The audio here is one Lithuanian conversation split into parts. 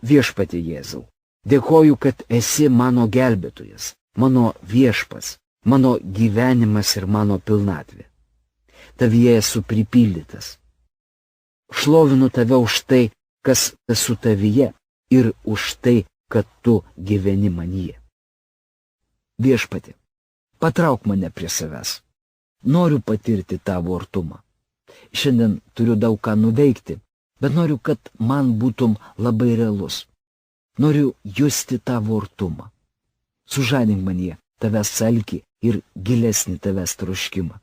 Viešpatie Jėzau, dėkoju, kad esi mano gelbėtojas, mano viešpats, mano gyvenimas ir mano pilnatvė. Tavyje esu pripildytas. Šlovinu tave už tai, kas esu tavyje ir už tai, kad tu gyveni manyje. Viešpatie, patrauk mane prie savęs. Noriu patirti tavo artumą. Šiandien turiu daug ką nuveikti, bet noriu, kad man būtum labai realus. Noriu justi tavo artumą. Sužadink manyje tavęs alkį ir gilesnį tavęs troškimą.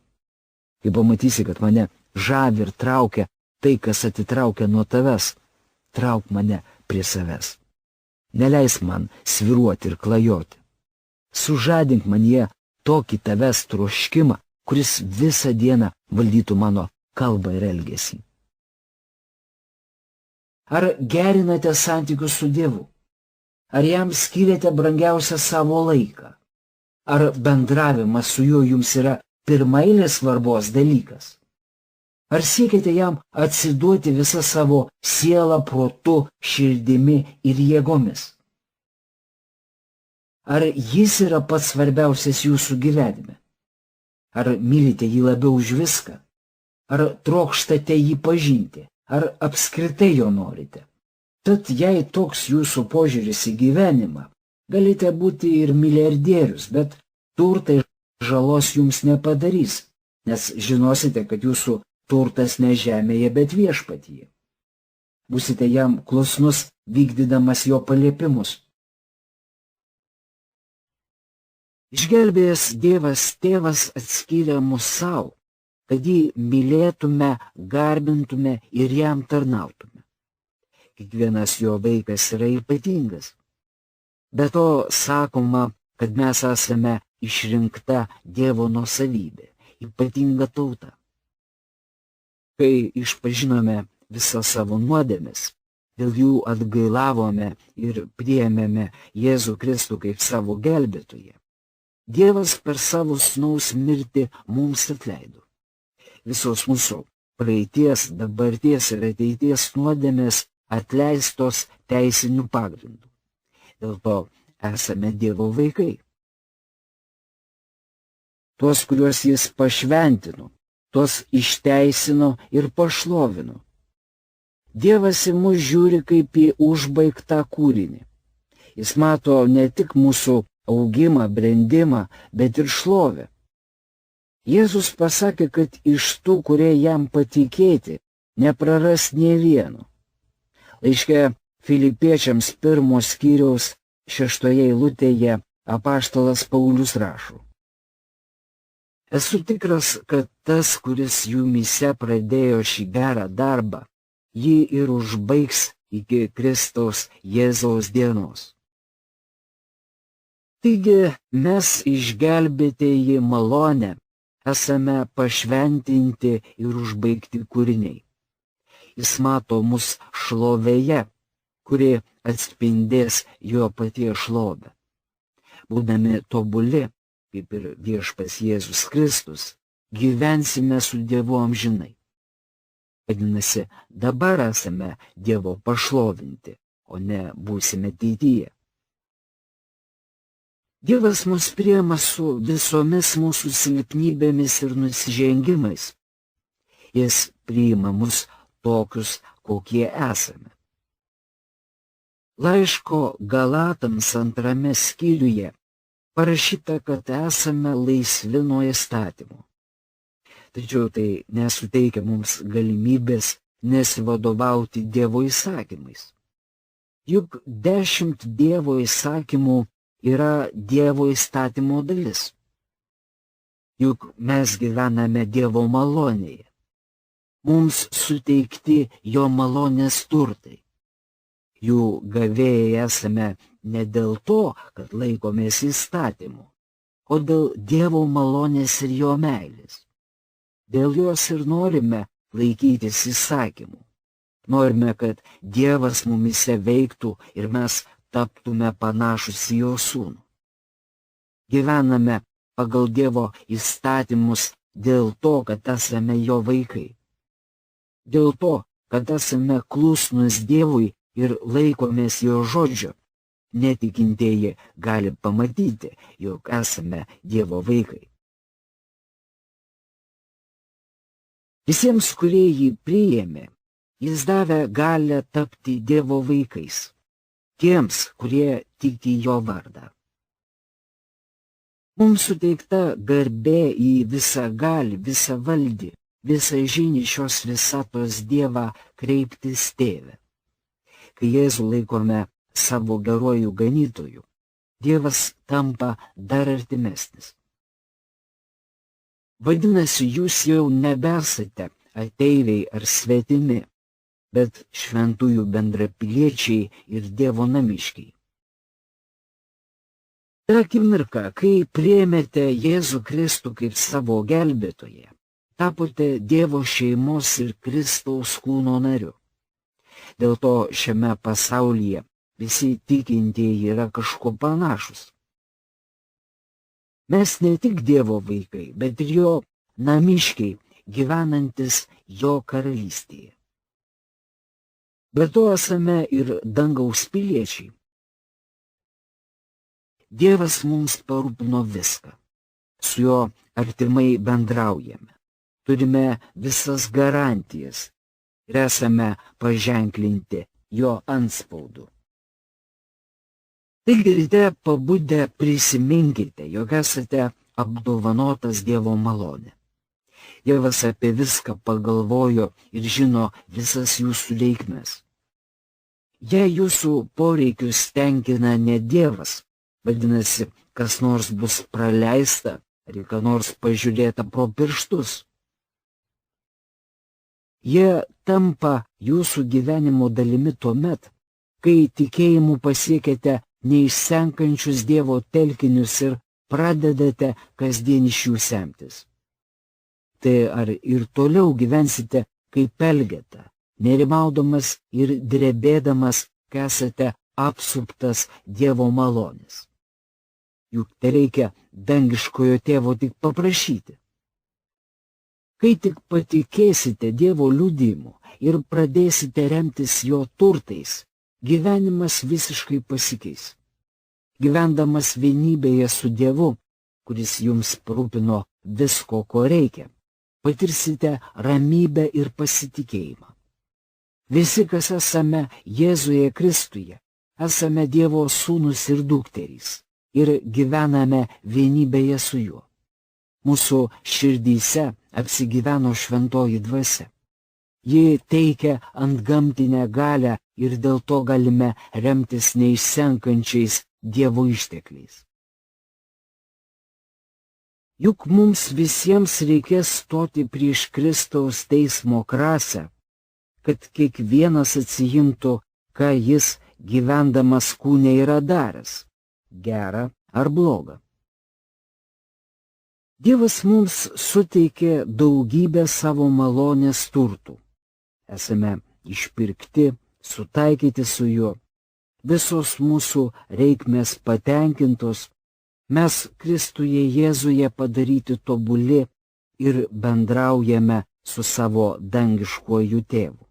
Kai pamatysi, kad mane žavi ir traukia tai, kas atitraukia nuo tavęs, trauk mane prie savęs. Neleis man sviruoti ir klajoti. Sužadink manyje tokį tavęs troškimą, kuris visą dieną valdytų mano kalbą ir elgesį. Ar gerinate santykius su Dievu? Ar jam skiriate brangiausią savo laiką? Ar bendravimas su juo jums yra pirmaeilės svarbos dalykas? Ar siekite jam atsiduoti visą savo sielą, protu, širdimi ir jėgomis? Ar jis yra pats svarbiausias jūsų gyvenime? Ar mylite jį labiau už viską? Ar trokštate jį pažinti? Ar apskritai jo norite? Tad jei toks jūsų požiūris į gyvenimą, galite būti ir milijardierius, bet turtai žalos jums nepadarys, nes žinosite, kad jūsų turtas ne žemėje, bet viešpatyje. Būsite jam klusnus, vykdydamas jo paliepimus. Išgelbėjęs Dievas Tėvas atskyrė mus savo, kad jį mylėtume, garbintume ir jam tarnautume. Kiekvienas jo vaikas yra ypatingas. Be to sakoma, kad mes esame išrinkta Dievo nuosavybė, ypatinga tauta. Kai išpažinome visą savo nuodėmes, dėl jų atgailavome ir priėmėme Jėzų Kristų kaip savo gelbėtoją, Dievas per savo sūnaus mirtį mums atleido. Visos mūsų praeities, dabarties ir ateities nuodėmės atleistos teisiniu pagrindu. Dėl to esame Dievo vaikai. Tuos, kuriuos jis pašventino, tuos išteisino ir pašlovino. Dievas į mus žiūri kaip į užbaigtą kūrinį. Jis mato ne tik mūsų augimą, brendimą, bet ir šlovę. Jėzus pasakė, kad iš tų, kurie jam patikėti, nepraras nė vieno. Laiške Filipiečiams 1 skyriaus 6 eilutėje apaštalas Paulius rašo: Esu tikras, kad tas, kuris jumyse pradėjo šį gerą darbą, jį ir užbaigs iki Kristaus Jėzaus dienos. Taigi mes išgelbėtieji malonę esame pašventinti ir užbaigti kūriniai. Jis mato mus šlovėje, kuri atspindės jo paties šlovę. Būdami tobuli, kaip ir viešpats Jėzus Kristus, gyvensime su Dievu amžinai. Vadinasi, dabar esame Dievo pašlovinti, o ne būsime ateityje. Dievas mus priima su visomis mūsų silpnybėmis ir nusižengimais. Jis priima mus tokius, kokie esame. Laiško Galatams 2 skyriuje parašyta, kad esame laisvi nuo įstatymų. Tačiau tai nesuteikia mums galimybės nesivadovauti Dievo įsakymais. Juk 10 Dievo įsakymų yra Dievo įstatymo dalis. Juk mes gyvename Dievo malonėje. Mums suteikti jo malonės turtai. Jų gavėjai esame ne dėl to, kad laikomės įstatymų, o dėl Dievo malonės ir jo meilės. Dėl jos ir norime laikytis įsakymų. Norime, kad Dievas mumise veiktų ir mes taptume panašus į jo sūnų. Gyvename pagal Dievo įstatymus dėl to, kad esame jo vaikai. Dėl to, kad esame klusnūs Dievui ir laikomės jo žodžio, netikintieji gali pamatyti, jog esame Dievo vaikai. Visiems, kurie jį priėmė, jis davė galią tapti Dievo vaikais, tiems, kurie tiki jo vardą. Mums suteikta garbė į visą gali, visą valdį, visą žinį šios visatos Dievą kreiptis tėvę. Kai Jėzų laikome savo geruoju ganytoju, Dievas tampa dar artimesnis. Vadinasi, jūs jau nebesate ateiviai ar svetimi, bet šventųjų bendrapiliečiai ir Dievo namiškiai. Ta akimirka, kai priėmėte Jėzų Kristų kaip savo gelbėtoją, tapote Dievo šeimos ir Kristaus kūno nariu. Dėl to šiame pasaulyje visi tikintieji yra kažko panašus. Mes ne tik Dievo vaikai, bet ir jo namiškiai, gyvenantis jo karalystėje. Bet to esame ir dangaus piliečiai. Dievas mums parūpino viską. Su juo artimai bendraujame. Turime visas garantijas ir esame paženklinti jo antspaudu. Taigi ryte pabudę prisiminkite, jog esate apdovanotas Dievo malonė. Dievas apie viską pagalvojo ir žino visas jūsų reikmes. Jei jūsų poreikius tenkina ne Dievas, vadinasi, kas nors bus praleista, ar į ką nors pažiūrėta pro pirštus. Jie tampa jūsų gyvenimo dalimi tuomet, kai tikėjimu pasiekėte neišsenkančius Dievo telkinius ir pradedate kasdien iš jų semtis. Tai ar ir toliau gyvensite kaip elgeta, nerimaudamas ir drebėdamas, kai esate apsuptas Dievo malonės. Juk tereikia dangiškojo tėvo tik paprašyti. Kai tik patikėsite Dievo liudijimu ir pradėsite remtis jo turtais, gyvenimas visiškai pasikeis. Gyvendamas vienybėje su Dievu, kuris jums parūpino visko, ko reikia, patirsite ramybę ir pasitikėjimą. Visi, kas esame Jėzuje Kristuje, esame Dievo sūnus ir dukterys ir gyvename vienybėje su juo. Mūsų širdyse apsigyveno šventoji dvasia. Ji teikia antgamtinę galią ir dėl to galime remtis neišsenkančiais Dievo ištekliais. Juk mums visiems reikės stoti prieš Kristaus teismo krasę, kad kiekvienas atsijimtų, ką jis gyvendamas kūne yra daręs, gerą ar blogą. Dievas mums suteikė daugybę savo malonės turtų. Esame išpirkti, sutaikyti su juo. Visos mūsų reikmės patenkintos, mes Kristuje Jėzuje padaryti tobuli ir bendraujame su savo dangiškuoju tėvu.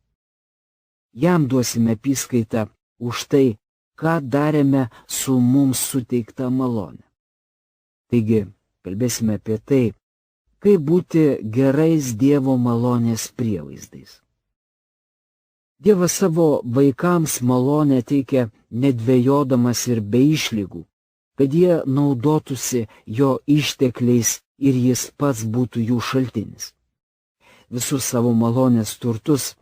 Jam duosime apyskaitą už tai, ką darėme su mums suteikta malonė. Taigi, kalbėsime apie tai, kaip būti gerais Dievo malonės prievaizdais. Dievas savo vaikams malonę teikia nedvejodamas ir be išlygų, kad jie naudotųsi jo ištekliais ir jis pats būtų jų šaltinis. Visus savo malonės turtus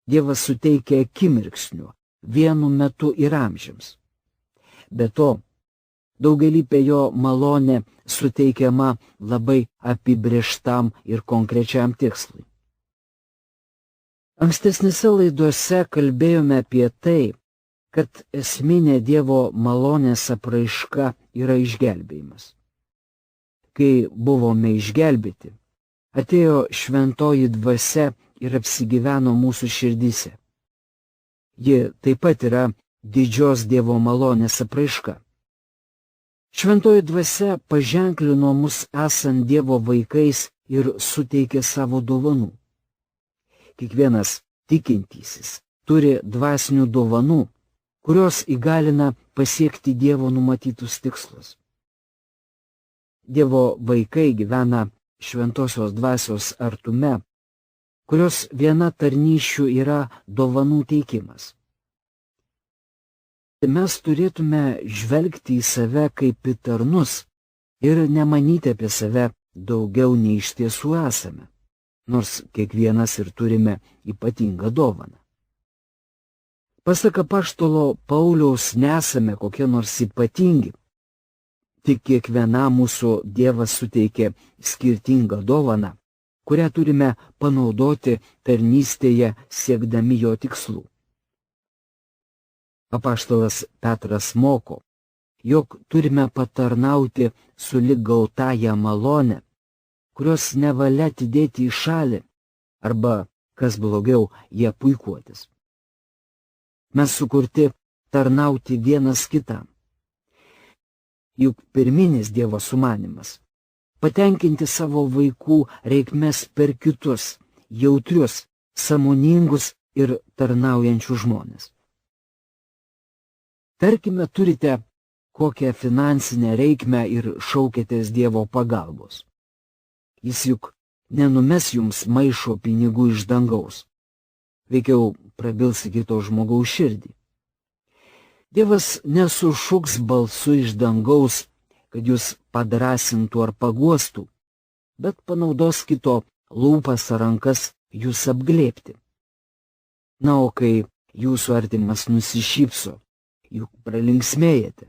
Dievas suteikia akimirksniu, vienu metu ir amžiams. Be to, daugelįpė jo malonė suteikiama labai apibrėžtam ir konkrečiam tikslui. Ankstesnėse laidose kalbėjome apie tai, kad esminė Dievo malonės apraiška yra išgelbėjimas. Kai buvome išgelbėti, atėjo šventoji dvasia ir apsigyveno mūsų širdyse. Ji taip pat yra didžios Dievo malonės apraiška. Šventoji dvasia paženklino mus esant Dievo vaikais ir suteikė savo dovanų. Kiekvienas tikintysis turi dvasinių dovanų, kurios įgalina pasiekti Dievo numatytus tikslus. Dievo vaikai gyvena šventosios dvasios artume, kurios viena tarnysčių yra dovanų teikimas. Mes turėtume žvelgti į save kaip į tarnus ir nemanyti apie save daugiau nei iš tiesų esame, nors kiekvienas ir turime ypatingą dovaną. Pasak apaštalo Pauliaus, nesame kokie nors ypatingi, tik kiekvienam mūsų Dievas suteikė skirtingą dovaną, kurią turime panaudoti tarnystėje siekdami jo tikslų. Apaštalas Petras moko, jog turime patarnauti sulig gautąją malonę, kurios nevalia atidėti į šalį, arba, kas blogiau, ją puikuotis. Mes sukurti tarnauti vienas kitam. Juk pirminis Dievo sumanymas - patenkinti savo vaikų reikmes per kitus, jautrius, sąmoningus ir tarnaujančius žmonės. Tarkime, turite kokią finansinę reikmę ir šaukėtės Dievo pagalbos. Jis juk nenumes jums maišo pinigų iš dangaus. Veikiau prabils į kito žmogaus širdį. Dievas nesušuks balsu iš dangaus, kad jūs padrasintų ar paguostų, bet panaudos kito lūpas ar rankas jūs apglėbti. Na, o kai jūsų artimas nusišypso, juk pralinksmėjate.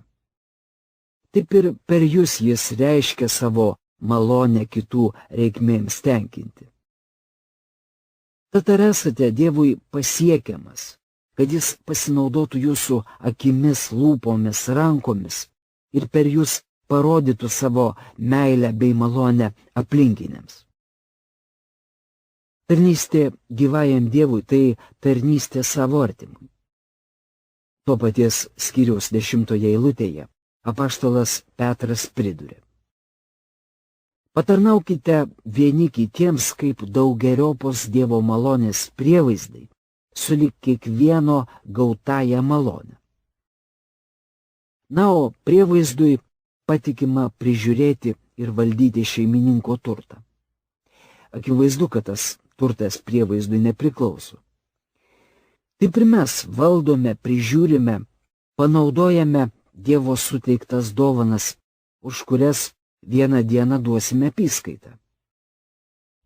Taip ir per jūs jis reiškia savo malonę kitų reikmėms tenkinti. Tad ar esate Dievui pasiekiamas, kad jis pasinaudotų jūsų akimis, lūpomis, rankomis ir per jūs parodytų savo meilę bei malonę aplinkiniams? Tarnystė gyvajam Dievui tai tarnystė savo artimui. To paties skyriaus 10 eilutėje apaštalas Petras priduria: patarnaukite vieni kitiems kaip daugeriopos Dievo malonės prievaizdai, sulig kiekvieno gautąją malonę. Na, o prievaizdui patikima prižiūrėti ir valdyti šeimininko turtą. Akivaizdu, kad tas turtas prievaizdui nepriklauso. Taip ir mes valdome, prižiūrime, panaudojame Dievo suteiktas dovanas, už kurias vieną dieną duosime apyskaitą.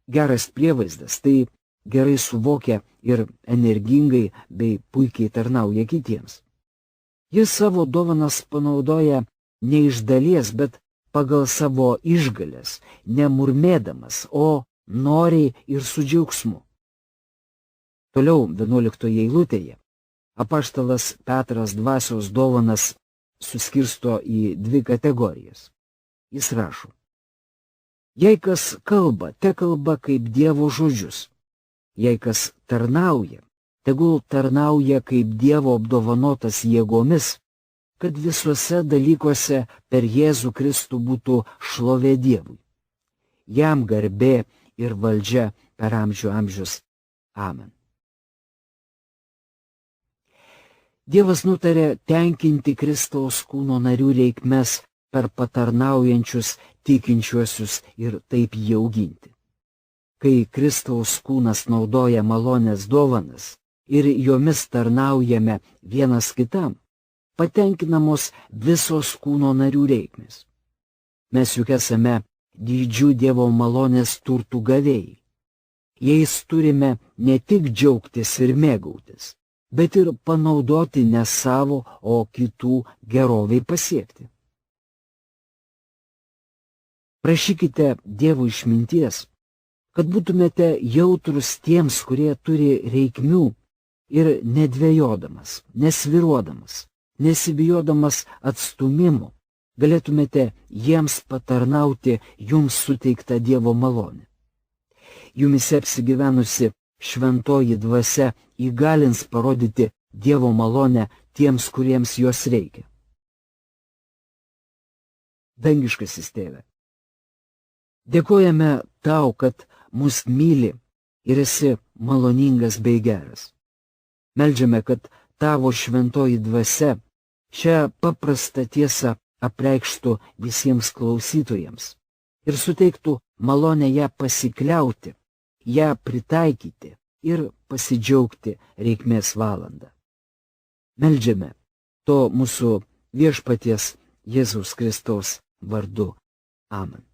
Geras prievaizdas tai gerai suvokia ir energingai bei puikiai tarnauja kitiems. Jis savo dovanas panaudoja ne iš dalies, bet pagal savo išgales, nemurmėdamas, o noriai ir su džiaugsmu. Toliau 11 eilutėje apaštalas Petras dvasios dovanas suskirsto į dvi kategorijas. Jis rašo: jei kas kalba, te kalba kaip Dievo žodžius. Jei kas tarnauja, tegul tarnauja kaip Dievo apdovanotas jėgomis, kad visuose dalykuose per Jėzų Kristų būtų šlovė Dievui. Jam garbė ir valdžia per amžių amžius. Amen. Dievas nutarė tenkinti Kristaus kūno narių reikmes per patarnaujančius tikinčiuosius ir taip jį auginti. Kai Kristaus kūnas naudoja malonės dovanas ir jomis tarnaujame vienas kitam, patenkinamos visos kūno narių reikmės. Mes juk esame didžių Dievo malonės turtų gavėjai. Jais turime ne tik džiaugtis ir mėgautis, bet ir panaudoti ne savo, o kitų geroviai pasiekti. Prašykite Dievo išminties, kad būtumėte jautrus tiems, kurie turi reikmių ir nedvejodamas, nesviruodamas, nesibijodamas atstumimo, galėtumėte jiems patarnauti jums suteiktą Dievo malonę. Jumise apsigyvenusi šventoji dvasia įgalins parodyti Dievo malonę tiems, kuriems jos reikia. Dangiškasis Tėve, dėkojame Tau, kad mus myli ir esi maloningas bei geras. Meldžiame, kad tavo šventoji dvasia šią paprastą tiesą apreikštų visiems klausytojams ir suteiktų malonę ją pasikliauti, ją pritaikyti ir pasidžiaugti reikmės valandą. Meldžiame to mūsų viešpaties Jėzaus Kristaus vardu. Amen.